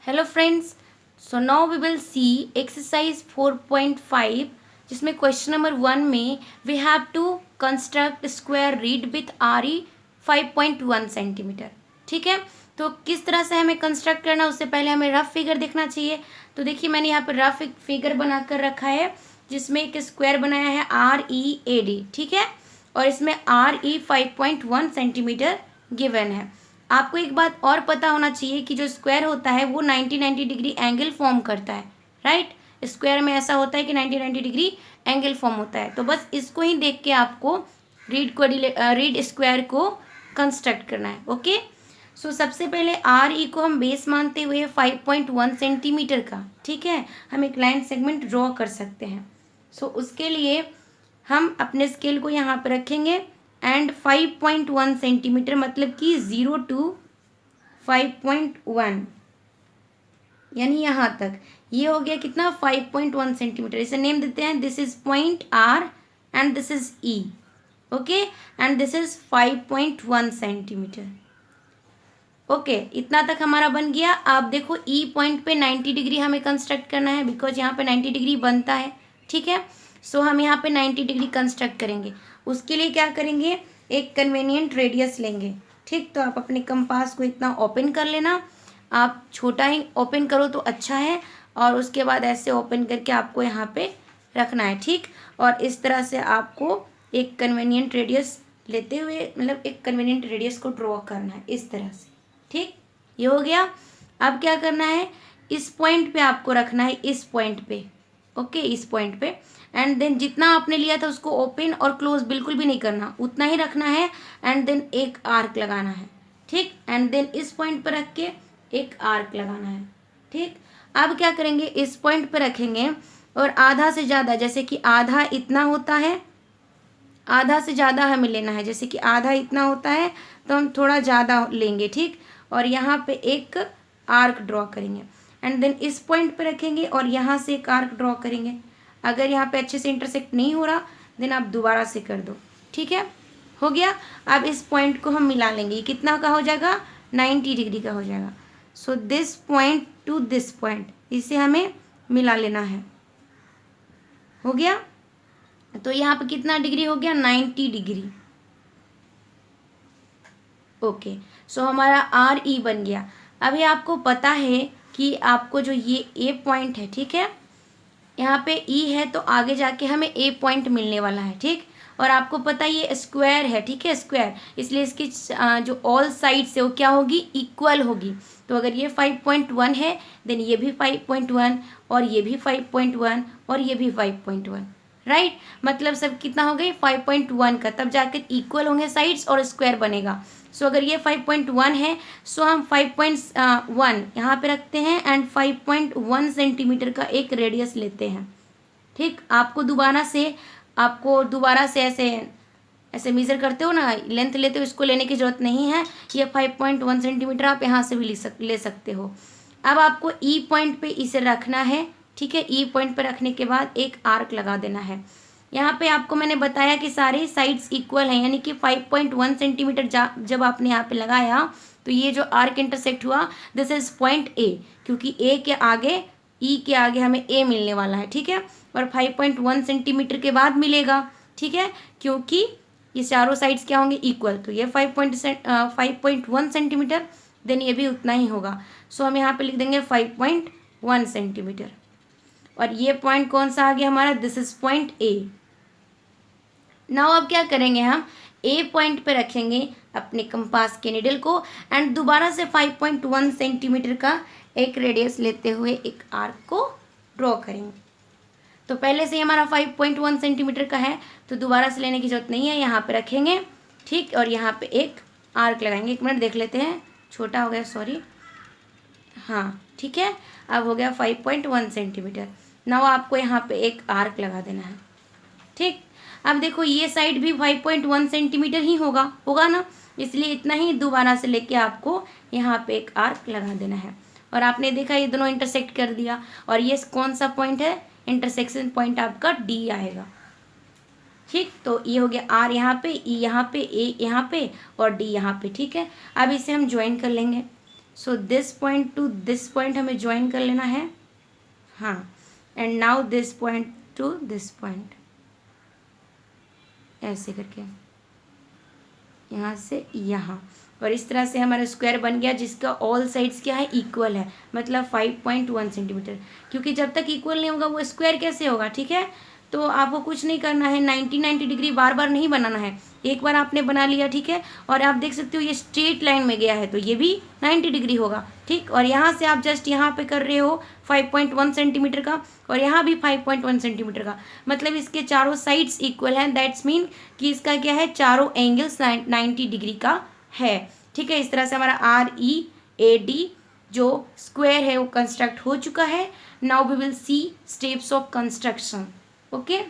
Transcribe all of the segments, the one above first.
Hello friends, so now we will see exercise 4.5 जिसमें question number 1 में we have to construct square read with RE 5.1 centimetre. ठीक है, तो किस तरह से हमें कंस्ट्रक्ट करना, उससे पहले हमें रफ फिगर देखना चाहिए। तो देखिए मैंने यहाँ पर रफ फिगर बनाकर रखा है जिसमें एक स्क्वायर बनाया है READ। ठीक है, और इसमें RE 5.1 सेंटीमीटर गिवन है। आपको एक बात और पता होना चाहिए कि जो स्क्वायर होता है वो 90 डिग्री एंगल फॉर्म करता है। राइट, स्क्वायर में ऐसा होता है कि 90 डिग्री एंगल फॉर्म होता है। तो बस इसको ही देख के आपको रीड स्क्वायर को कंस्ट्रक्ट करना है। ओके, सो सबसे पहले RE को हम बेस मानते हुए 5.1 सेंटीमीटर का, ठीक है, हम एक लाइन सेगमेंट ड्रॉ कर सकते हैं। सो उसके लिए हम अपने स्केल को यहाँ पर रखेंगे एंड 5.1 सेंटीमीटर मतलब कि 0 to 5.1 यानी यहाँ तक ये हो गया कितना 5.1 सेंटीमीटर। इसे नेम देते हैं, this is point R and this is E। Okay, and this is 5.1 centimetre. Okay, इतना तक हमारा बन गया। आप देखो E पॉइंट पे 90 डिग्री हमें कंस्ट्रक्ट करना है बिकॉज यहाँ पे 90 डिग्री बनता है। ठीक है, सो हम यहाँ पे 90 डिग्री कंस्ट्रक्ट करेंगे। उसके लिए क्या करेंगे, एक कन्वीनियंट रेडियस लेंगे। ठीक, तो आप अपने कंपास को इतना ओपन कर लेना, आप छोटा ही ओपन करो तो अच्छा है, और उसके बाद ऐसे ओपन करके आपको यहाँ पे रखना है। ठीक, और इस तरह से आपको एक कन्वीनियंट रेडियस लेते हुए मतलब एक कन्वीनियंट रेडियस को ड्रॉ करना है इस तरह से। ठीक, ये हो गया। अब क्या करना है, इस पॉइंट पे आपको रखना है, इस पॉइंट पे। ओके, इस पॉइंट पे, एंड देन जितना आपने लिया था उसको ओपन और क्लोज बिल्कुल भी नहीं करना, उतना ही रखना है, एंड देन एक आर्क लगाना है। ठीक, एंड देन इस पॉइंट पर रख के एक आर्क लगाना है। ठीक, अब क्या करेंगे, इस पॉइंट पर रखेंगे और आधा से ज़्यादा, जैसे कि आधा इतना होता है, आधा से ज़्यादा हमें लेना है, जैसे कि आधा इतना होता है तो हम थोड़ा ज़्यादा लेंगे। ठीक, और यहाँ पे एक आर्क ड्रॉ करेंगे, एंड देन इस पॉइंट पे रखेंगे और यहाँ से एक आर्क ड्रॉ करेंगे। अगर यहाँ पे अच्छे से इंटरसेक्ट नहीं हो रहा देन आप दोबारा से कर दो। ठीक है, हो गया। अब इस पॉइंट को हम मिला लेंगे, ये कितना का हो जाएगा, 90 डिग्री का हो जाएगा। So this point two this point, इसे हमें मिला लेना है। हो गया, तो यहाँ पे कितना डिग्री हो गया, 90 डिग्री। ओके, सो हमारा RE बन गया। अभी आपको पता है कि आपको जो ये A पॉइंट है, ठीक है, यहाँ पे E है तो आगे जाके हमें A पॉइंट मिलने वाला है। ठीक, और आपको पता है ये स्क्वायर है, ठीक है, स्क्वायर, इसलिए इसकी जो ऑल साइड से वो क्या होगी, इक्वल होगी। तो अगर ये 5.1 है देन ये भी 5.1 और ये भी 5.1 और ये भी 5.1। राइट, मतलब सब कितना हो गई 5.1 का, तब जाकर इक्वल होंगे साइड्स और स्क्वायर बनेगा। सो अगर ये 5.1 है सो हम 5.1 यहाँ पे रखते हैं एंड 5.1 सेंटीमीटर का एक रेडियस लेते हैं। ठीक, आपको दोबारा से ऐसे ऐसे मेज़र करते हो ना, लेंथ लेते हो, इसको लेने की ज़रूरत नहीं है। ये 5.1 सेंटीमीटर आप यहाँ से भी ले सकते हो। अब आपको E पॉइंट पे इसे रखना है। ठीक है, E पॉइंट पे रखने के बाद एक आर्क लगा देना है। यहाँ पे आपको मैंने बताया कि सारे साइड्स इक्वल हैं, यानी कि 5.1 सेंटीमीटर जब आपने यहाँ पे लगाया तो ये जो आर्क इंटरसेक्ट हुआ दिस इज पॉइंट A, क्योंकि A के आगे, E के आगे हमें A मिलने वाला है। ठीक है, और 5.1 सेंटीमीटर के बाद मिलेगा। ठीक है, क्योंकि ये चारों साइड्स क्या होंगे, इक्वल, तो ये 5.1 सेंटीमीटर, देन ये भी उतना ही होगा। सो हम यहाँ पे लिख देंगे 5.1 सेंटीमीटर। और ये पॉइंट कौन सा आ गया हमारा, this is point A। Now अब क्या करेंगे, हम A पॉइंट पे रखेंगे अपने कंपास के निडल को एंड दोबारा से 5.1 सेंटीमीटर का एक रेडियस लेते हुए एक आर्क को ड्रॉ करेंगे। तो पहले से ही हमारा 5.1 सेंटीमीटर का है तो दोबारा से लेने की जरूरत नहीं है, यहाँ पे रखेंगे। ठीक, और यहाँ पे एक आर्क लगाएंगे। एक मिनट देख लेते हैं, छोटा हो गया, सॉरी। हाँ ठीक है, अब हो गया 5.1 सेंटीमीटर। नाउ आपको यहाँ पे एक आर्क लगा देना है। ठीक, अब देखो ये साइड भी 5.1 सेंटीमीटर ही होगा ना, इसलिए इतना ही दोबारा से लेके आपको यहाँ पे एक आर्क लगा देना है। और आपने देखा ये दोनों इंटरसेक्ट कर दिया, और ये कौन सा पॉइंट है, इंटरसेक्शन पॉइंट आपका D आएगा। ठीक, तो ये हो गया R यहाँ पे, E यहाँ पे, A यहाँ पे और D यहाँ पे। ठीक है, अब इसे हम ज्वाइन कर लेंगे। So this point two this point हमें ज्वाइन कर लेना है, हाँ, and now this point two this point, ऐसे करके यहाँ से यहाँ, और इस तरह से हमारा स्क्वायर बन गया जिसका ऑल साइड्स क्या है, इक्वल है, मतलब 5.1 सेंटीमीटर। क्योंकि जब तक इक्वल नहीं होगा वो स्क्वायर कैसे होगा, ठीक है। तो आपको कुछ नहीं करना है, 90 डिग्री बार बार नहीं बनाना है, एक बार आपने बना लिया, ठीक है। और आप देख सकते हो ये स्ट्रेट लाइन में गया है तो ये भी 90 डिग्री होगा, ठीक। और यहाँ से आप जस्ट यहाँ पे कर रहे हो 5.1 सेंटीमीटर का, और यहाँ भी 5.1 सेंटीमीटर का, मतलब इसके चारों साइड्स इक्वल हैं। दैट्स मीन कि इसका क्या है, चारों एंगल्स 90 डिग्री का है, ठीक है। इस तरह से हमारा READ जो स्क्वायर है वो कंस्ट्रक्ट हो चुका है। Now we will see steps of construction, okay.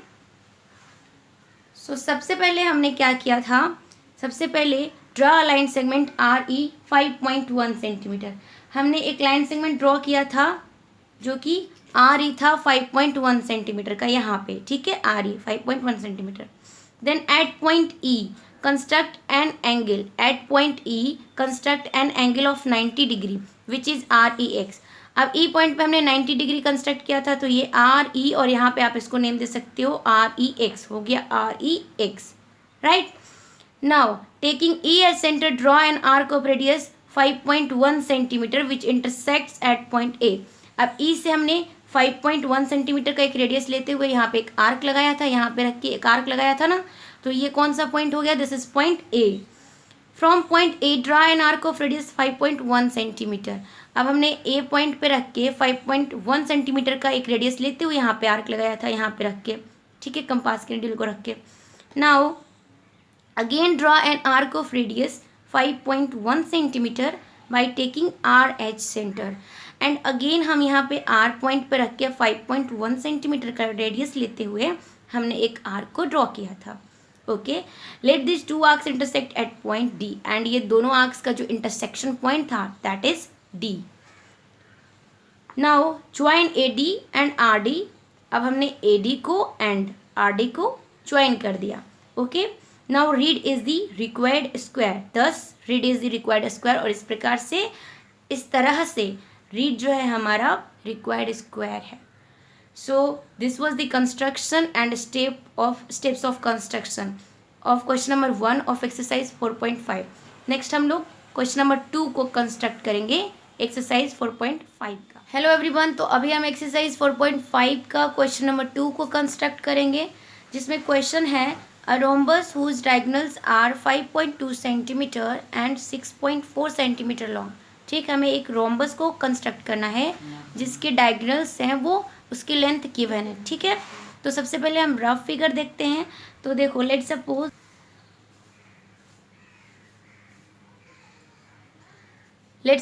So सबसे पहले हमने क्या किया था, सबसे पहले draw a line segment RE 5.1 centimetre. हमने एक लाइन सेगमेंट ड्रॉ किया था जो कि RE था 5.1 सेंटीमीटर का यहाँ पे, ठीक है, RE 5.1 centimetre. Then at point E construct an angle, at point E construct an angle of 90 degree which is REX। अब E पॉइंट पे हमने 90 डिग्री कंस्ट्रक्ट किया था तो ये RE, और यहाँ पे आप इसको नेम दे सकते हो REX, हो गया REX, right. Now taking E as centre draw an arc of radius 5.1 centimetre which intersects at point A। अब E से हमने 5.1 सेंटीमीटर का एक रेडियस लेते हुए यहाँ पे एक आर्क लगाया था, यहाँ पे रख के एक आर्क लगाया था ना, तो ये कौन सा पॉइंट हो गया, this is point A। From point A draw N arc of radius 5.1 centimetre. अब हमने A पॉइंट पे रख के 5.1 सेंटीमीटर का एक रेडियस लेते हुए यहाँ पे आर्क लगाया था, यहाँ पे रख के, ठीक है, कंपास के नीडल को रख के। Now again draw N arc of radius 5.1 centimetre by taking R H centre, and again हम यहाँ पे R पॉइंट पे रख के 5.1 सेंटीमीटर का रेडियस लेते हुए हमने एक आर्क को ड्रॉ किया था, okay. Let this two arcs intersect at point D, and ये दोनों आर्क्स का जो इंटरसेक्शन पॉइंट था that is D। Now join AD and RD। अब हमने AD को एंड RD को ज्वाइन कर दिया, okay. Now read is the required square, thus read is the required square, और इस प्रकार से, इस तरह से रीड जो है हमारा रिक्वायर्ड स्क्वायर है। So this was the construction and steps of construction of question number 1 of exercise 4.5. Next हम लोग क्वेश्चन नंबर 2 को कंस्ट्रक्ट करेंगे एक्सरसाइज 4.5 का। हेलो एवरीवन, तो अभी हम एक्सरसाइज 4.5 का क्वेश्चन नंबर 2 को कंस्ट्रक्ट करेंगे, जिसमें क्वेश्चन है a rhombus whose diagonals are 5.2 centimetre and 6.4 centimetre long. ठीक, हमें एक रोम्बस को कंस्ट्रक्ट करना है जिसके डायगोनल्स हैं वो उसकी लेंथ गिवन है, ठीक है। तो सबसे पहले हम रफ फिगर देखते हैं। तो देखो, let's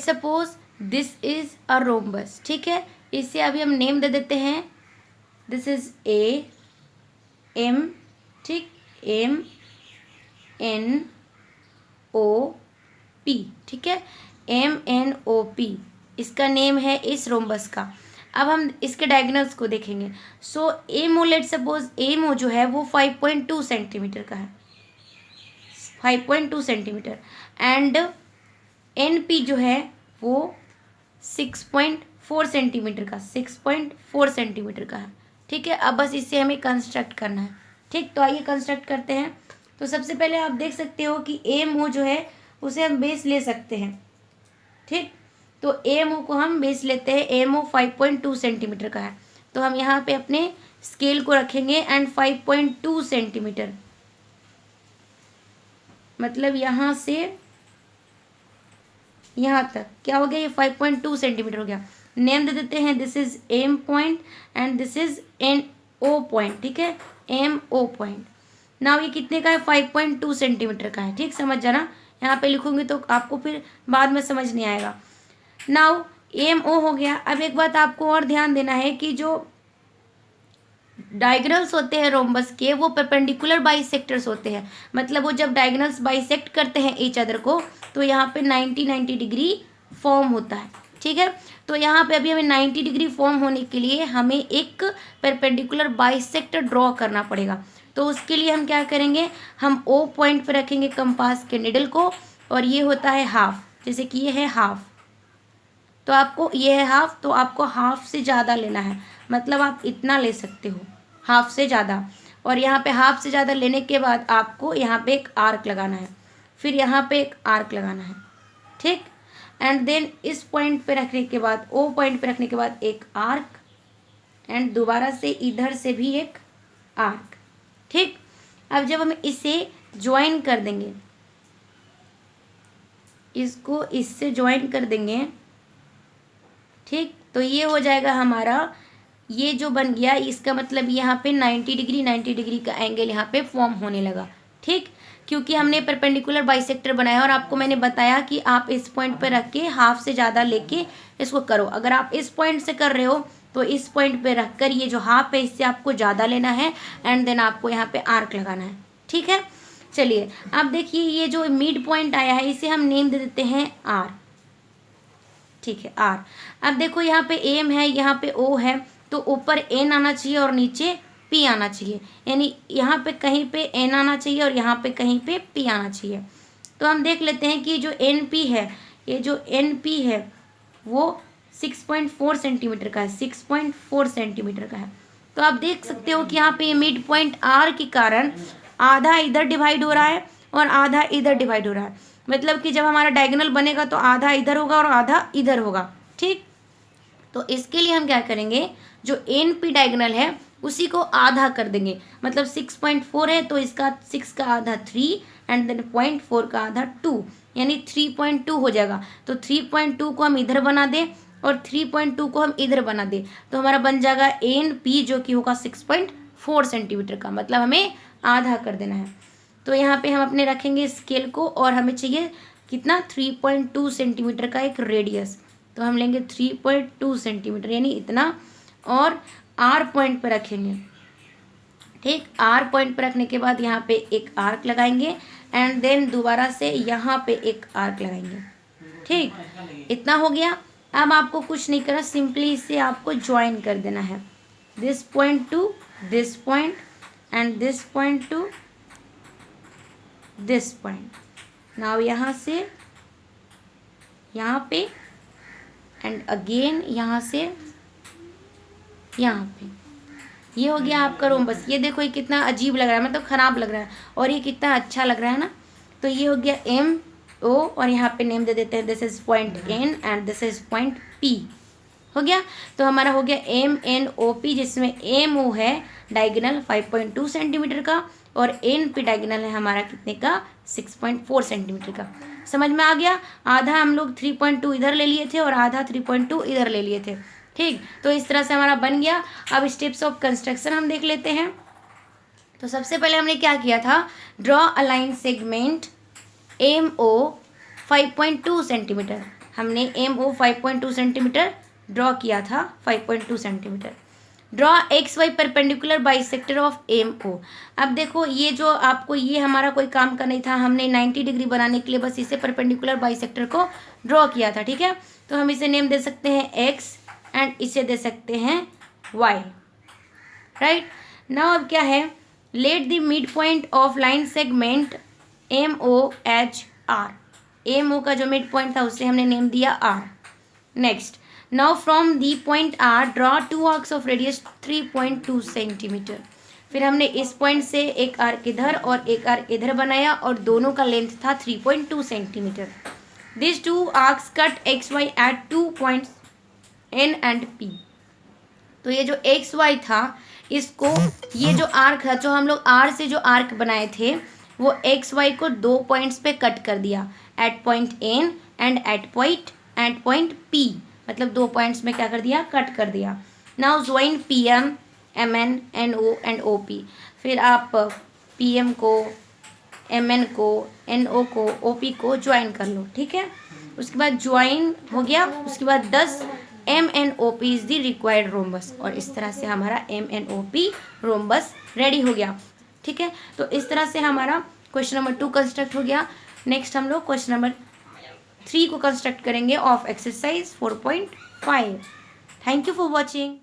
suppose this is a rhombus, ठीक है। इसे अभी हम नेम दे देते हैं, दिस इज ए एम, ठीक, एम एन ओ पी, ठीक है, एम एन ओ पी इसका नेम है इस रोम्बस का। अब हम इसके डायगोनल्स को देखेंगे। So M O, let suppose M O जो है वो 5.2 सेंटीमीटर का है, 5.2 सेंटीमीटर, एंड एन पी जो है वो 6.4 सेंटीमीटर का, 6.4 सेंटीमीटर का है, ठीक है। अब बस इससे हमें कंस्ट्रक्ट करना है, ठीक। तो आइए कंस्ट्रक्ट करते हैं। तो सबसे पहले आप देख सकते हो कि एम ओ जो है उसे हम बेस ले सकते हैं, ठीक। तो एम ओ को हम बेस लेते हैं, एम ओ 5.2 सेंटीमीटर का है, तो हम यहाँ पे अपने स्केल को रखेंगे एंड 5.2 सेंटीमीटर, मतलब यहाँ से यहाँ तक क्या हो गया, ये 5.2 सेंटीमीटर हो गया। नेम दे देते हैं, this is M point and this is an O point, ठीक है, एम ओ पॉइंट। नाउ ये कितने का है, 5.2 सेंटीमीटर का है, ठीक, समझ जाना। यहाँ पे लिखूंगी तो आपको फिर बाद में समझ नहीं आएगा। नाउ एम ओ हो गया। अब एक बात आपको और ध्यान देना है कि जो डायगोनल्स होते हैं रोम्बस के वो परपेंडिकुलर बाइसेक्टर्स होते हैं, मतलब वो जब डायगोनल्स बाइसेक्ट करते हैं ईच अदर को तो यहाँ पे 90 डिग्री फॉर्म होता है, ठीक है। तो यहाँ पे अभी हमें 90 डिग्री फॉर्म होने के लिए हमें एक परपेंडिकुलर बाइसेक्टर ड्रॉ करना पड़ेगा। तो उसके लिए हम क्या करेंगे, हम ओ पॉइंट पे रखेंगे कंपास के निडल को, और ये होता है हाफ, जैसे कि ये है हाफ, तो आपको ये है हाफ, तो आपको हाफ से ज़्यादा लेना है, मतलब आप इतना ले सकते हो हाफ से ज़्यादा। और यहाँ पे हाफ से ज़्यादा लेने के बाद आपको यहाँ पे एक आर्क लगाना है, फिर यहाँ पे एक आर्क लगाना है, ठीक। एंड देन इस पॉइंट पे रखने के बाद, ओ पॉइंट पे रखने के बाद एक आर्क, एंड दोबारा से इधर से भी एक आर्क, ठीक। अब जब हम इसे ज्वाइन कर देंगे, इसको इससे ज्वाइन कर देंगे, ठीक, तो ये हो जाएगा हमारा, ये जो बन गया इसका मतलब यहाँ पे 90 डिग्री का एंगल यहाँ पे फॉर्म होने लगा, ठीक। क्योंकि हमने परपेंडिकुलर बाइसेक्टर बनाया और आपको मैंने बताया कि आप इस पॉइंट पे रख के हाफ से ज़्यादा लेके इसको करो। अगर आप इस पॉइंट से कर रहे हो तो इस पॉइंट पे रख कर ये जो हाफ है इससे आपको ज़्यादा लेना है, एंड देन आपको यहाँ पे आर्क लगाना है, ठीक है। चलिए अब देखिए ये जो मिड पॉइंट आया है इसे हम नेम दे देते हैं आर, ठीक है, आर। अब देखो यहाँ पे एम है, यहाँ पे ओ है, तो ऊपर एन आना चाहिए और नीचे पी आना चाहिए, यानी यहाँ पे कहीं पे एन आना चाहिए और यहाँ पे कहीं पे पी आना चाहिए। तो हम देख लेते हैं कि जो एन पी है, ये जो एन पी है वो 6.4 सेंटीमीटर का है, 6.4 सेंटीमीटर का है। तो आप देख सकते हो कि यहाँ पे मिड पॉइंट आर के कारण आधा इधर डिवाइड हो रहा है और आधा इधर डिवाइड हो रहा है, मतलब कि जब हमारा डायगोनल बनेगा तो आधा इधर होगा और आधा इधर होगा, ठीक। तो इसके लिए हम क्या करेंगे, जो एन पी डायगोनल है उसी को आधा कर देंगे, मतलब 6.4 है तो इसका 6 का आधा 3 एंड देन 0.4 का आधा 2, यानी 3.2 हो जाएगा। तो 3.2 को हम इधर बना दें और 3.2 को हम इधर बना दें, तो हमारा बन जाएगा एन पी जो कि होगा 6.4 सेंटीमीटर का, मतलब हमें आधा कर देना है। तो यहाँ पे हम अपने रखेंगे स्केल को और हमें चाहिए कितना, 3.2 सेंटीमीटर का एक रेडियस, तो हम लेंगे 3.2 सेंटीमीटर यानी इतना, और आर पॉइंट पर रखेंगे, ठीक। आर पॉइंट पर रखने के बाद यहाँ पे एक आर्क लगाएंगे एंड देन दोबारा से यहाँ पे एक आर्क लगाएंगे, ठीक। इतना हो गया। अब आपको कुछ नहीं करना, सिंपली इसे आपको ज्वाइन कर देना है, this point two this point and this point two this point. Now यहाँ से यहाँ पे एंड अगेन यहाँ से यहाँ पे, ये हो गया आपका रोम्बस। ये देखो ये कितना अजीब लग रहा है, मतलब ख़राब लग रहा है, और ये कितना अच्छा लग रहा है ना। तो ये हो गया एम ओ और यहाँ पे नेम दे देते हैं, this is point N and this is point P, हो गया। तो हमारा हो गया एम एन ओ पी, जिसमें एम ओ है डायगोनल 5.2 सेंटीमीटर का और एन पी डायगोनल है हमारा कितने का, 6.4 सेंटीमीटर का। समझ में आ गया। आधा हम लोग 3.2 इधर ले लिए थे और आधा 3.2 इधर ले लिए थे, ठीक। तो इस तरह से हमारा बन गया। अब स्टेप्स ऑफ कंस्ट्रक्शन हम देख लेते हैं। तो सबसे पहले हमने क्या किया था, draw a line segment M O 5.2 centimetre, हमने एम ओ 5.2 सेंटीमीटर ड्रॉ किया था, 5.2 centimetre. Draw X Y perpendicular bisector of M O. अब देखो ये जो आपको, ये हमारा कोई काम का नहीं था, हमने 90 डिग्री बनाने के लिए बस इसे परपेंडिकुलर बाइसेक्टर को ड्रॉ किया था, ठीक है। तो हम इसे नेम दे सकते हैं एक्स एंड इसे दे सकते हैं वाई, राइट। नाउ अब क्या है, let the mid point of line segment M O H R. M O का जो मिड पॉइंट था उसे हमने नेम दिया R. Next, now from the point R draw two arcs of radius 3.2 centimetre. फिर हमने इस पॉइंट से एक आर्क इधर और एक आर्क इधर बनाया और दोनों का लेंथ था 3.2 centimetre. This two arcs cut X Y at 2 points N and P. तो ये जो एक्स वाई था इसको, ये जो आर्क है, जो हम लोग आर से जो आर्क बनाए थे वो एक्स वाई को 2 पॉइंट्स पे कट कर दिया, at point N and at point P, मतलब 2 पॉइंट्स में क्या कर दिया, कट कर दिया। Now join P M M N N O and O P. फिर आप पी एम को, एम एन को, एन ओ को, ओ पी को ज्वाइन कर लो, ठीक है। उसके बाद ज्वाइन हो गया, उसके बाद 10 M N O P is the required rhombus, और इस तरह से हमारा M N O P rhombus ready हो गया, ठीक है। तो इस तरह से हमारा क्वेश्चन नंबर 2 कंस्ट्रक्ट हो गया। नेक्स्ट हम लोग क्वेश्चन नंबर 3 को कंस्ट्रक्ट करेंगे of exercise 4.5। Thank you for watching.